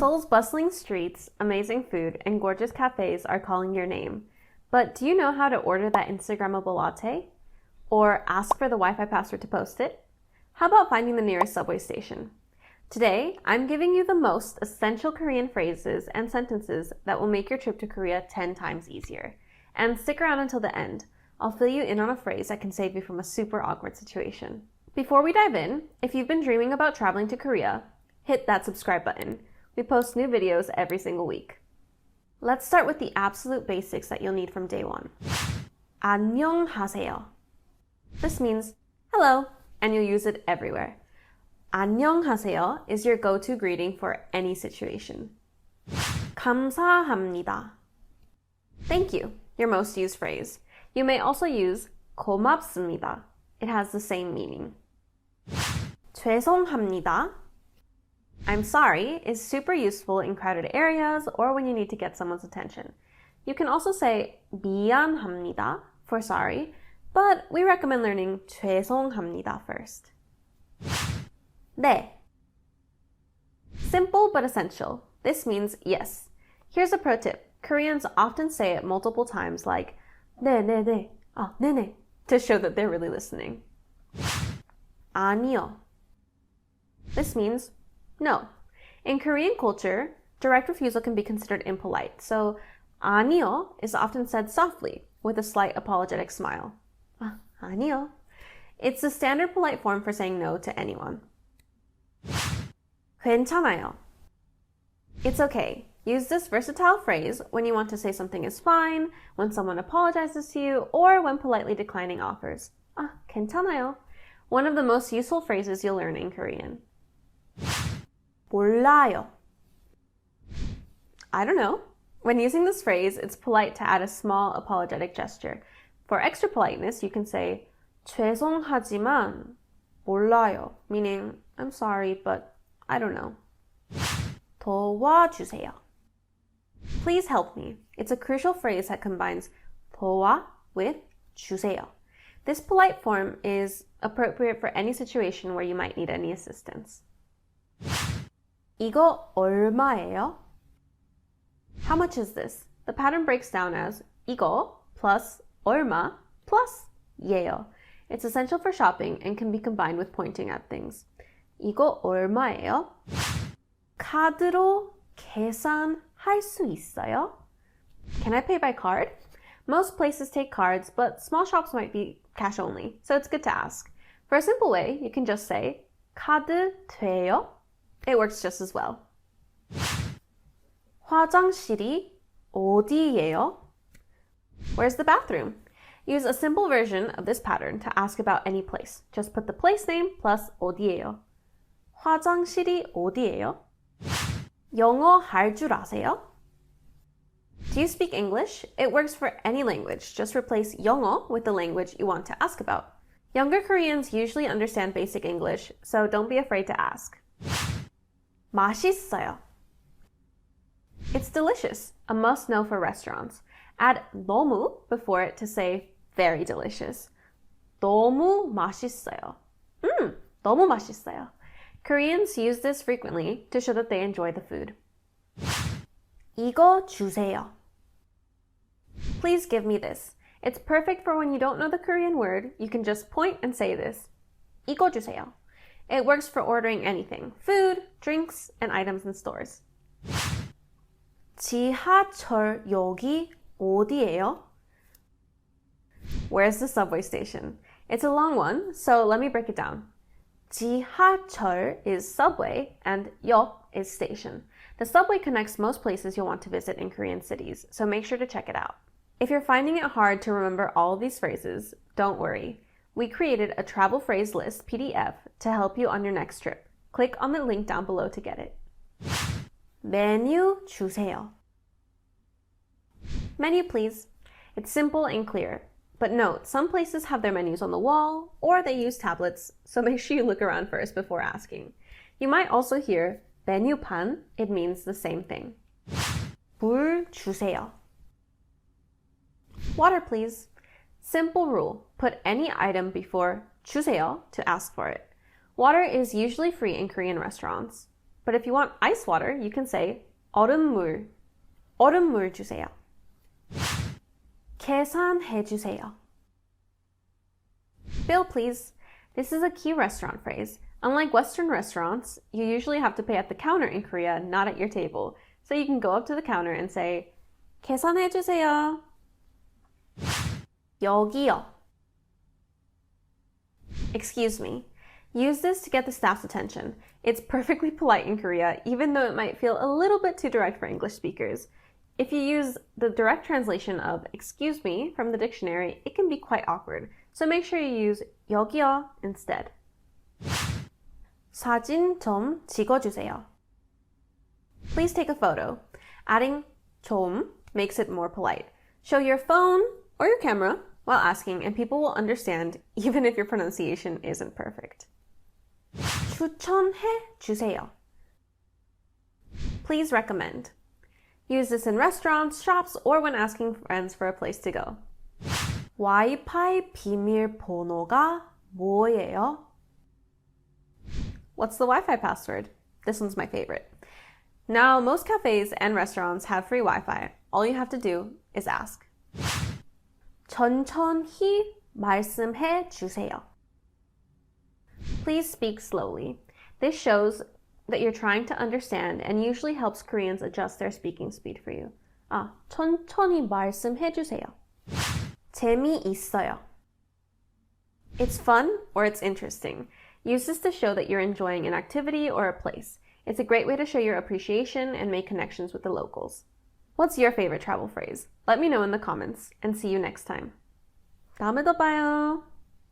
Seoul's bustling streets, amazing food, and gorgeous cafes are calling your name. But do you know how to order that Instagrammable latte? Or ask for the Wi-Fi password to post it? How about finding the nearest subway station? Today, I'm giving you the most essential Korean phrases and sentences that will make your trip to Korea 10 times easier. And stick around until the end. I'll fill you in on a phrase that can save you from a super awkward situation. Before we dive in, if you've been dreaming about traveling to Korea, hit that subscribe button. We post new videos every single week. Let's start with the absolute basics that you'll need from day one. 안녕하세요. This means hello, and you'll use it everywhere. 안녕하세요 is your go-to greeting for any situation. 감사합니다. Thank you, your most used phrase. You may also use 고맙습니다. It has the same meaning. 죄송합니다. I'm sorry is super useful in crowded areas or when you need to get someone's attention. You can also say 미안합니다 for sorry, but we recommend learning 죄송합니다 first. 네. Simple but essential. This means yes. Here's a pro tip. Koreans often say it multiple times like 네, 네, 네. 네네. To show that they're really listening. 아니요. This means no. In Korean culture, direct refusal can be considered impolite, so 아니요 is often said softly with a slight apologetic smile. 아니요. It's the standard polite form for saying no to anyone. 괜찮아요. It's okay. Use this versatile phrase when you want to say something is fine, when someone apologizes to you, or when politely declining offers. 괜찮아요. One of the most useful phrases you'll learn in Korean. 몰라요. I don't know. When using this phrase, it's polite to add a small apologetic gesture. For extra politeness, you can say 죄송하지만 몰라요, meaning I'm sorry, but I don't know. 도와주세요. Please help me. It's a crucial phrase that combines 도와 with 주세요. This polite form is appropriate for any situation where you might need any assistance. 이거 얼마예요? How much is this? The pattern breaks down as 이거 plus 얼마 plus 예요. It's essential for shopping and can be combined with pointing at things. 이거 얼마예요? 카드로 계산할 수 있어요? Can I pay by card? Most places take cards, but small shops might be cash only, so it's good to ask. For a simple way, you can just say 카드 돼요? It works just as well. 화장실이 어디예요? Where's the bathroom? Use a simple version of this pattern to ask about any place. Just put the place name plus 어디예요. 화장실이 어디예요? 영어 할 줄 아세요? Do you speak English? It works for any language. Just replace 영어 with the language you want to ask about. Younger Koreans usually understand basic English, so don't be afraid to ask. 맛있어요. It's delicious, a must-know for restaurants. Add 너무 before it to say very delicious. 너무 맛있어요. 너무 맛있어요. Koreans use this frequently to show that they enjoy the food. 이거 주세요. Please give me this. It's perfect for when you don't know the Korean word. You can just point and say this. 이거 주세요. It works for ordering anything, food, drinks, and items in stores. 지하철역이 어디예요? Where's the subway station? It's a long one, so let me break it down. 지하철 is subway and 역 is station. The subway connects most places you'll want to visit in Korean cities, so make sure to check it out. If you're finding it hard to remember all of these phrases, don't worry. We created a travel phrase list PDF to help you on your next trip. Click on the link down below to get it. 메뉴 주세요. Menu, please. It's simple and clear. But note, some places have their menus on the wall, or they use tablets, so make sure you look around first before asking. You might also hear 메뉴판. It means the same thing. 물 주세요. Water, please. Simple rule. Put any item before 주세요 to ask for it. Water is usually free in Korean restaurants. But if you want ice water, you can say 얼음물, 얼음물 주세요. 계산해 주세요. Bill, please. This is a key restaurant phrase. Unlike Western restaurants, you usually have to pay at the counter in Korea, not at your table. So you can go up to the counter and say, 계산해 주세요. 여기요. Excuse me. Use this to get the staff's attention. It's perfectly polite in Korea, even though it might feel a little bit too direct for English speakers. If you use the direct translation of excuse me from the dictionary, it can be quite awkward. So make sure you use 여기요 instead. 사진 좀 찍어주세요. Please take a photo. Adding 좀 makes it more polite. Show your phone or your camera while asking, and people will understand even if your pronunciation isn't perfect. 추천해 주세요. Please recommend. Use this in restaurants, shops, or when asking friends for a place to go. 와이파이 비밀번호가 뭐예요? What's the Wi-Fi password? This one's my favorite. Now, most cafes and restaurants have free Wi-Fi. All you have to do is ask. 천천히 말씀해 주세요. Please speak slowly. This shows that you're trying to understand and usually helps Koreans adjust their speaking speed for you. 천천히 말씀해 주세요. 재미있어요. It's fun or it's interesting. Use this to show that you're enjoying an activity or a place. It's a great way to show your appreciation and make connections with the locals. What's your favorite travel phrase? Let me know in the comments and see you next time. 다음에 또 봐요.